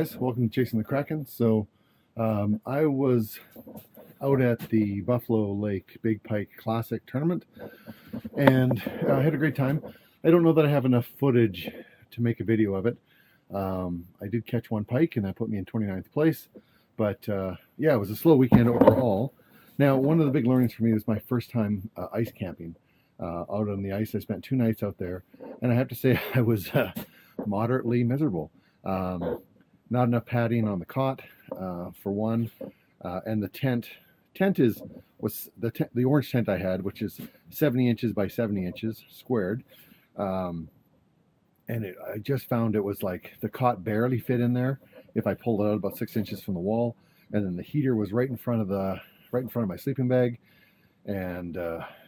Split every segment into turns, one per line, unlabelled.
guys, welcome to Chasing the Kraken. So I was out at the Buffalo Lake Big Pike Classic tournament and I had a great time. I don't know that I have enough footage to make a video of it. I did catch one pike and that put me in 29th place, but yeah, it was a slow weekend overall. Now, one of the big learnings for me was my first time ice camping out on the ice. I spent 2 nights out there and I have to say I was moderately miserable. Not enough padding on the cot, for one, and the tent was the orange tent I had, which is 70 inches by 70 inches squared, and I just found it was like the cot barely fit in there if I pulled it out about 6 inches from the wall, and then the heater was right in front of my sleeping bag, and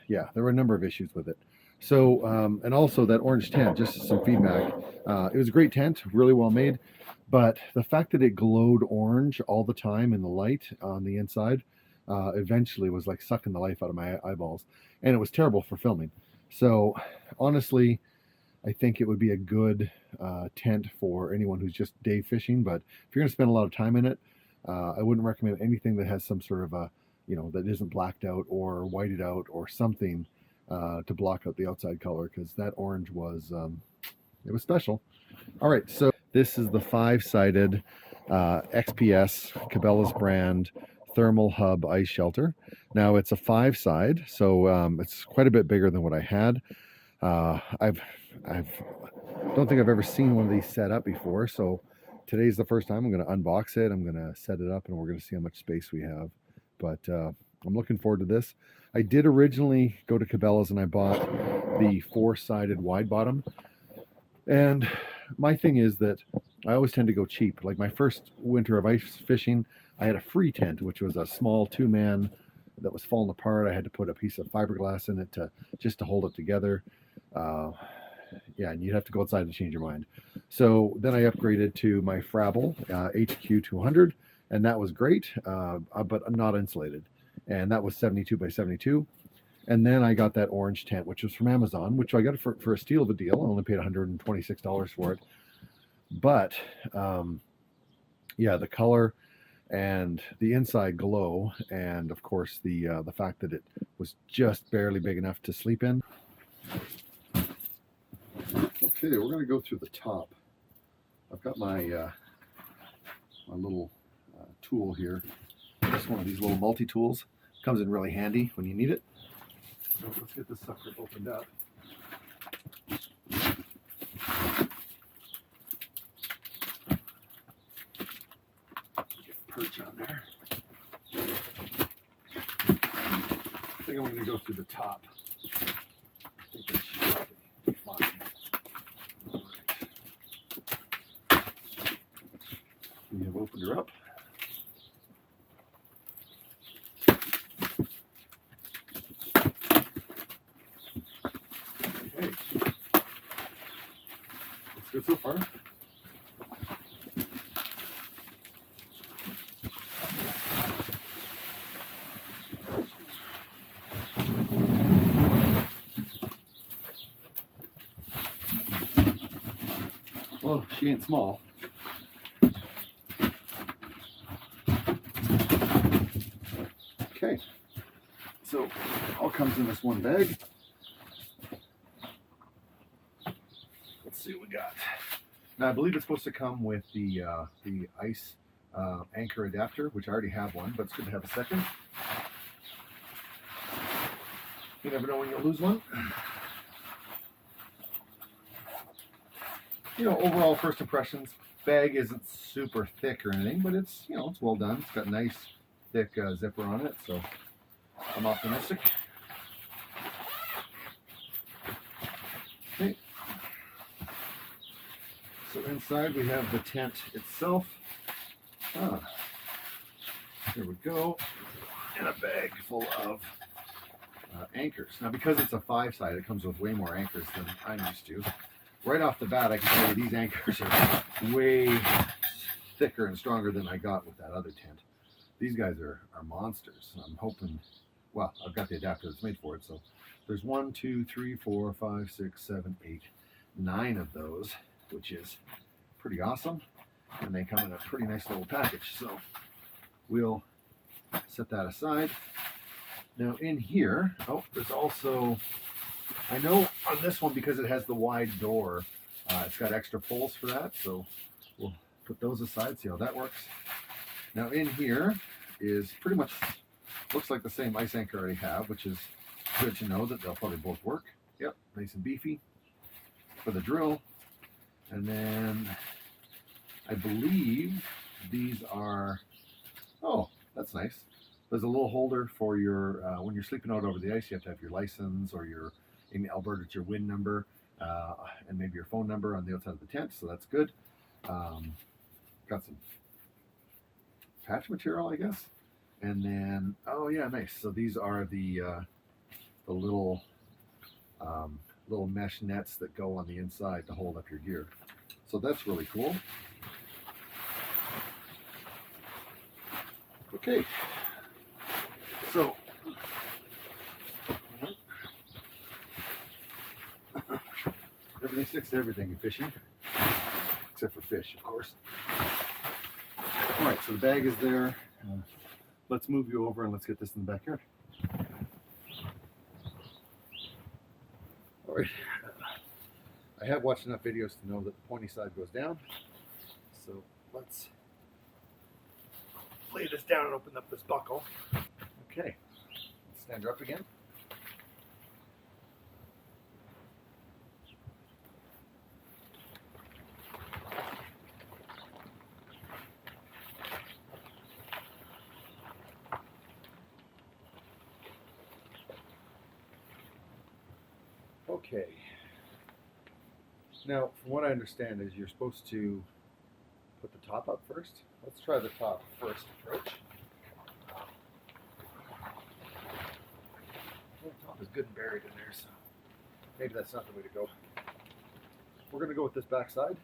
yeah, there were a number of issues with it. So, and also that orange tent, just some feedback. It was a great tent, really well made, but the fact that it glowed orange all the time in the light on the inside, eventually was like sucking the life out of my eyeballs, and it was terrible for filming. So, honestly, I think it would be a good tent for anyone who's just day fishing. But if you're going to spend a lot of time in it, I wouldn't recommend anything that has some sort of a, that isn't blacked out or whited out or something to block out the outside color, because that orange was it was special. All right, so this is the 5-sided XPS Cabela's brand thermal hub ice shelter. Now it's a 5-side, so it's quite a bit bigger than what I had. I've don't think I've ever seen one of these set up before, so today's the first time I'm going to unbox it. I'm going to set it up and we're going to see how much space we have, but I'm looking forward to this. I did originally go to Cabela's and I bought the 4-sided wide bottom, and my thing is that I always tend to go cheap. Like my first winter of ice fishing, I had a free tent, which was a small 2-man that was falling apart. I had to put a piece of fiberglass in it just to hold it together. Yeah, and you'd have to go outside and change your mind. So then I upgraded to my Frabel HQ 200, and that was great, but not insulated. And that was 72 by 72. And then I got that orange tent, which was from Amazon, which I got it for a steal of a deal. I only paid $126 for it. But yeah, the color and the inside glow, and of course the fact that it was just barely big enough to sleep in. Okay, we're going to go through the top. I've got my my little tool here. Just one of these little multi-tools. Comes in really handy when you need it. So let's get this sucker opened up. Get a perch on there. I think I'm going to go through the top. I think that should be fine. All right. We have opened her up. Okay. That's good so far. Well, she ain't small. Okay, so all comes in this one bag. Let's see what we got. Now I believe it's supposed to come with the ice anchor adapter, which I already have one, but it's good to have a second. You never know when you'll lose one. Overall first impressions, bag isn't super thick or anything, but it's, it's well done. It's got a nice thick zipper on it, so I'm optimistic. Okay. So inside we have the tent itself. There we go. And a bag full of anchors. Now because it's a 5-side, it comes with way more anchors than I'm used to. Right off the bat, I can tell you these anchors are way thicker and stronger than I got with that other tent. These guys are monsters. I'm hoping, well, I've got the adapter that's made for it. So there's 1, 2, 3, 4, 5, 6, 7, 8, 9 of those, which is pretty awesome. and they come in a pretty nice little package. So we'll set that aside. Now in here, oh, there's also, I know on this one, because it has the wide door, it's got extra poles for that. So we'll put those aside, see how that works. Now in here is pretty much, looks like the same ice anchor I already have, which is good to know that they'll probably both work. Yep, nice and beefy for the drill. And then I believe these are, oh, that's nice. There's a little holder for your, when you're sleeping out over the ice, you have to have your license, or your, in Alberta, it's your WIN number, and maybe your phone number on the outside of the tent, so that's good. Got some patch material, I guess. And then, oh yeah, nice. So these are the little little mesh nets that go on the inside to hold up your gear. So that's really cool. Okay, so everything sticks to everything in fishing, except for fish, of course. All right, so the bag is there. Let's move you over and let's get this in the backyard. All right, I have watched enough videos to know that the pointy side goes down. So let's lay this down and open up this buckle. Okay, stand her up again. Okay. Now, from what I understand, is you're supposed to put the top up first. Let's try the top first approach. The top is good and buried in there, so maybe that's not the way to go. We're going to go with this back side.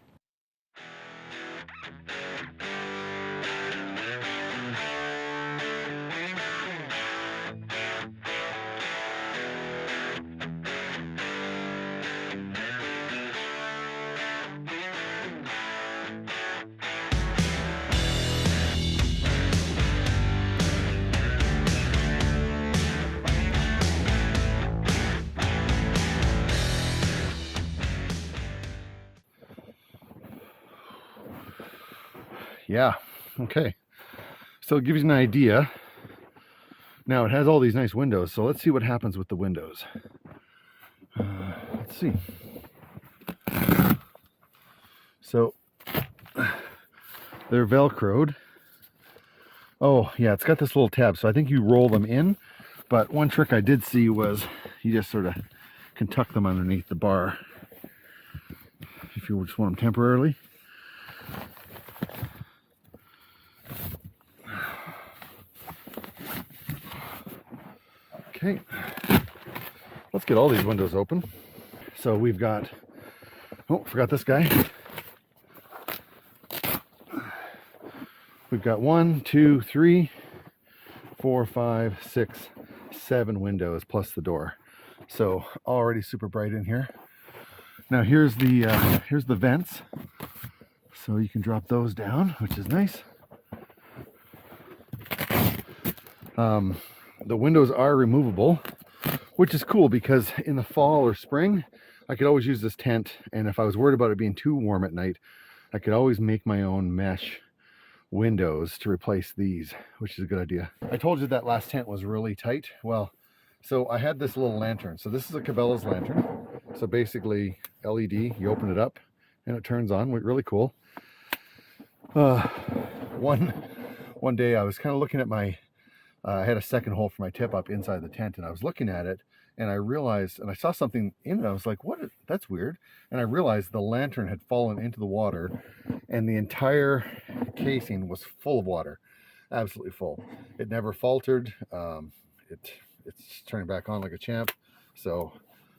Yeah, okay. So it gives you an idea. Now it has all these nice windows, so let's see what happens with the windows. Let's see. So they're Velcroed. Oh yeah, it's got this little tab, so I think you roll them in. But one trick I did see was you just sort of can tuck them underneath the bar if you just want them temporarily. Okay, let's get all these windows open. So we've got, oh, forgot this guy. We've got 1, 2, 3, 4, 5, 6, 7 windows plus the door. So already super bright in here. Now here's the vents. So you can drop those down, which is nice. The windows are removable, which is cool because in the fall or spring, I could always use this tent, and if I was worried about it being too warm at night, I could always make my own mesh windows to replace these, which is a good idea. I told you that last tent was really tight. Well, so I had this little lantern. So this is a Cabela's lantern. So basically LED, you open it up and it turns on, really cool. One day I was kind of looking at my, I had a second hole for my tip up inside the tent, and I was looking at it and I realized, and I saw something in it. I was like, what? That's weird. And I realized the lantern had fallen into the water and the entire casing was full of water, absolutely full. It never faltered. It's turning back on like a champ. So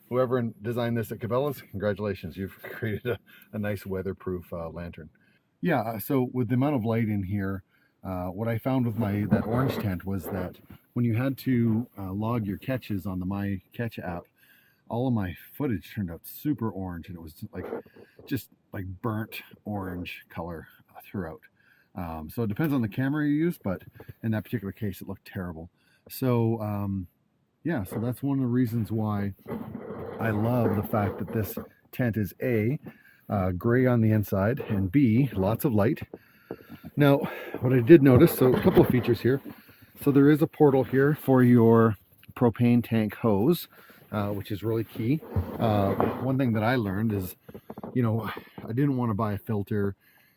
whoever designed this at Cabela's, congratulations. You've created a nice weatherproof lantern. Yeah, so with the amount of light in here, what I found with that orange tent was that when you had to log your catches on the My Catch app, all of my footage turned out super orange, and it was like just like burnt orange color throughout. So it depends on the camera you use, but in that particular case, it looked terrible. So yeah, so that's one of the reasons why I love the fact that this tent is A, gray on the inside, and B, lots of light. Now, what I did notice, so a couple of features here. So there is a portal here for your propane tank hose, which is really key. One thing that I learned is, I didn't want to buy a filter,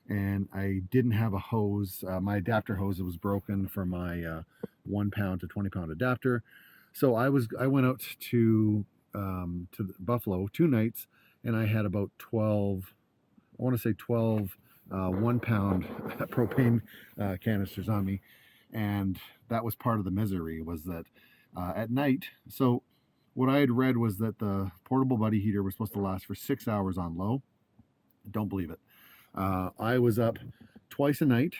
and I didn't have a hose. My adapter hose was broken for my 1 pound to 20 pound adapter. So I went out to Buffalo 2 nights, and I had about 12, I want to say 12 1 pound propane canisters on me. And that was part of the misery, was that at night, so what I had read was that the portable buddy heater was supposed to last for 6 hours on low. Don't believe it. I was up twice a night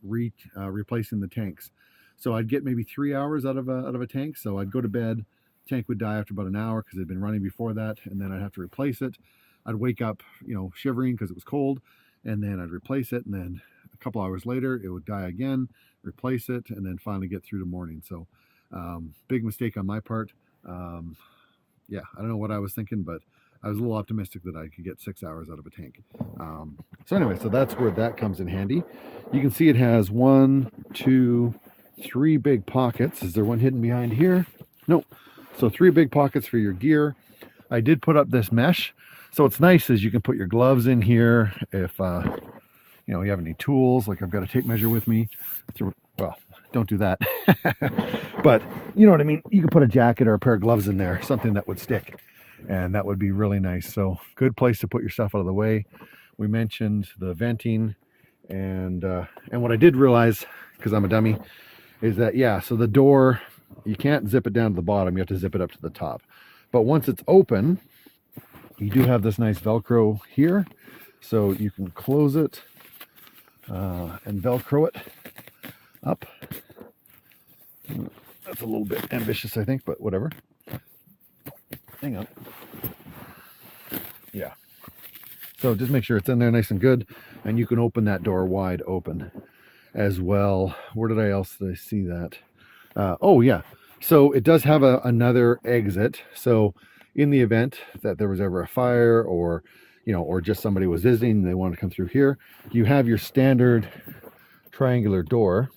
replacing the tanks. So I'd get maybe 3 hours out of a tank. So I'd go to bed, tank would die after about an hour because it had been running before that, and then I'd have to replace it. I'd wake up, shivering because it was cold, and then I'd replace it, and then a couple hours later it would die again, replace it, and then finally get through the morning. So big mistake on my part. Yeah, I don't know what I was thinking, but I was a little optimistic that I could get 6 hours out of a tank. So anyway, so that's where that comes in handy. You can see it has 1, 2, 3 big pockets. Is there one hidden behind here? Nope. So 3 big pockets for your gear. I did put up this mesh. So what's nice is you can put your gloves in here if you have any tools. Like I've got a tape measure with me. Well, don't do that. But you know what I mean? You could put a jacket or a pair of gloves in there, something that would stick. And that would be really nice. So good place to put your stuff out of the way. We mentioned the venting, and what I did realize, because I'm a dummy, is that, yeah, so the door, you can't zip it down to the bottom. You have to zip it up to the top. But once it's open, you do have this nice Velcro here. So you can close it and Velcro it up. That's a little bit ambitious, I think, but whatever. Hang on. Yeah. So just make sure it's in there nice and good, and you can open that door wide open as well. Where did I see that? Oh yeah. So it does have another exit. So in the event that there was ever a fire, or or just somebody was visiting and they wanted to come through here, you have your standard triangular door.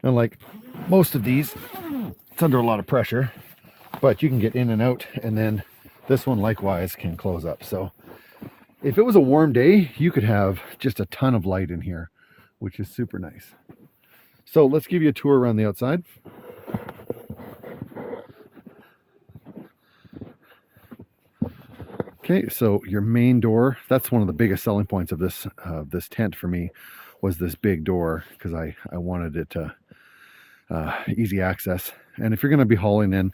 And like most of these, it's under a lot of pressure, but you can get in and out, and then this one likewise can close up. So if it was a warm day, you could have just a ton of light in here, which is super nice. So let's give you a tour around the outside. Okay, so your main door, that's one of the biggest selling points of this tent for me, was this big door, because I wanted it to easy access. And if you're going to be hauling in,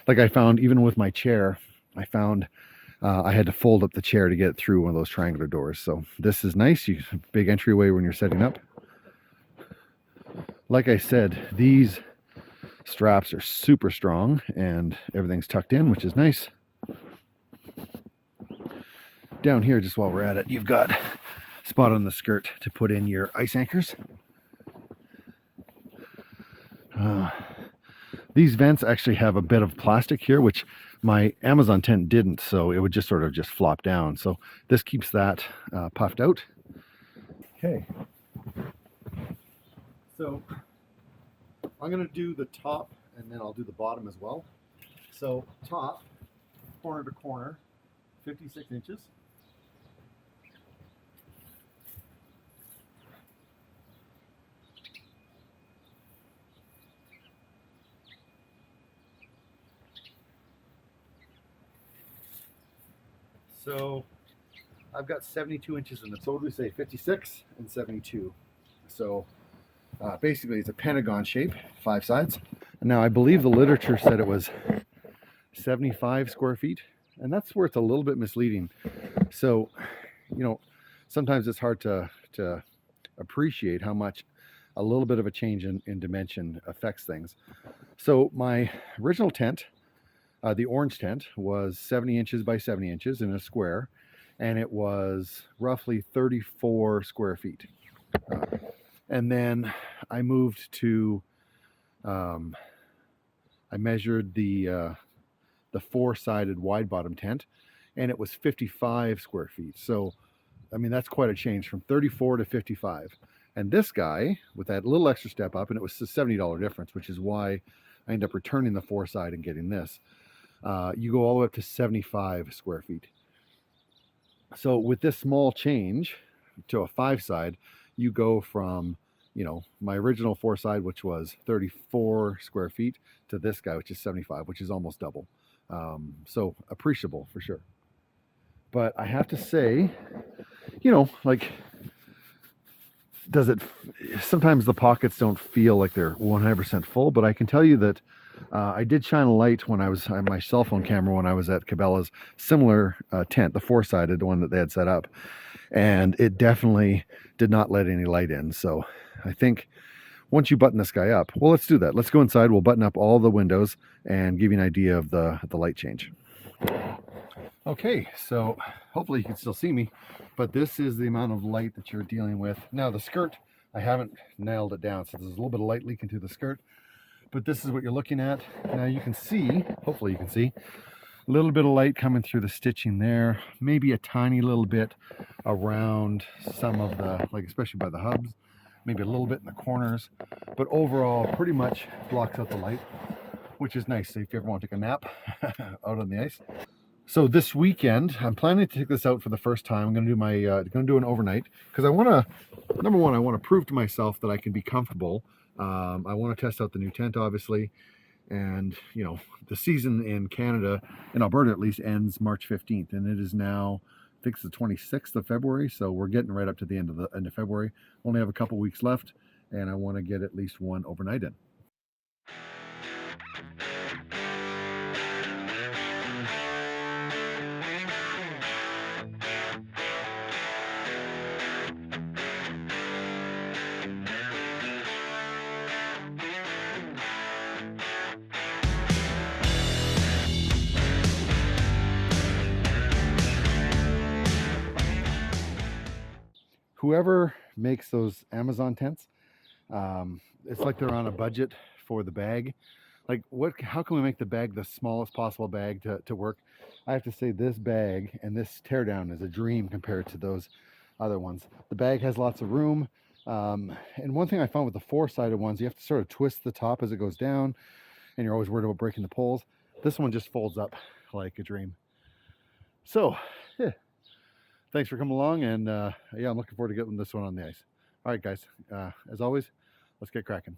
like I found even with my chair, I found I had to fold up the chair to get through one of those triangular doors. So this is nice. Big entryway when you're setting up. Like I said, these straps are super strong and everything's tucked in, which is nice. Down here, just while we're at it, you've got a spot on the skirt to put in your ice anchors. These vents actually have a bit of plastic here, which my Amazon tent didn't, so it would just sort of just flop down. So this keeps that puffed out. Okay. So I'm going to do the top, and then I'll do the bottom as well. So top, corner to corner, 56 inches. So I've got 72 inches in the, so what do we say, 56 and 72. So basically it's a pentagon shape, 5 sides. And now I believe the literature said it was 75 square feet, and that's where it's a little bit misleading. So, sometimes it's hard to appreciate how much a little bit of a change in dimension affects things. So my original tent The orange tent was 70 inches by 70 inches in a square, and it was roughly 34 square feet. And then I moved to, I measured the four-sided wide bottom tent, and it was 55 square feet. So, I mean, that's quite a change from 34 to 55. And this guy, with that little extra step up, and it was a $70 difference, which is why I ended up returning the four side and getting this. You go all the way up to 75 square feet. So with this small change to a five side, you go from, you know, my original four side, which was 34 square feet, to this guy, which is 75, which is almost double. So appreciable for sure. But I have to say, you know, like, sometimes the pockets don't feel like they're 100% full, but I can tell you that I did shine a light when I was on my cell phone camera when I was at Cabela's similar tent, the four-sided one that they had set up, and it definitely did not let any light in. So I think once you button this guy up, well, let's do that. Let's go inside. We'll button up all the windows and give you an idea of the light change. Okay, so hopefully you can still see me, but this is the amount of light that you're dealing with. Now the skirt, I haven't nailed it down, so there's a little bit of light leaking through the skirt, but this is what you're looking at. Now you can see, hopefully you can see, a little bit of light coming through the stitching there, maybe a tiny little bit around some of the, like especially by the hubs, maybe a little bit in the corners, but overall pretty much blocks out the light, which is nice. So if you ever want to take a nap out on the ice. So this weekend, I'm planning to take this out for the first time. I'm going to do my, going to do an overnight because I want to, number one, I want to prove to myself that I can be comfortable. I want to test out the new tent, obviously, and you know, the season in Canada, in Alberta at least, ends March 15th, and it is now, I think it's the 26th of February. So we're getting right up to the end of February. Only have a couple weeks left, and I want to get at least one overnight in. Whoever makes those Amazon tents, it's like they're on a budget for the bag. Like, how can we make the bag the smallest possible bag to work? I have to say this bag and this teardown is a dream compared to those other ones. The bag has lots of room. And one thing I found with the four-sided ones, you have to sort of twist the top as it goes down, and you're always worried about breaking the poles. This one just folds up like a dream. So, yeah. Thanks for coming along, and yeah, I'm looking forward to getting this one on the ice. All right, guys, as always, let's get cracking.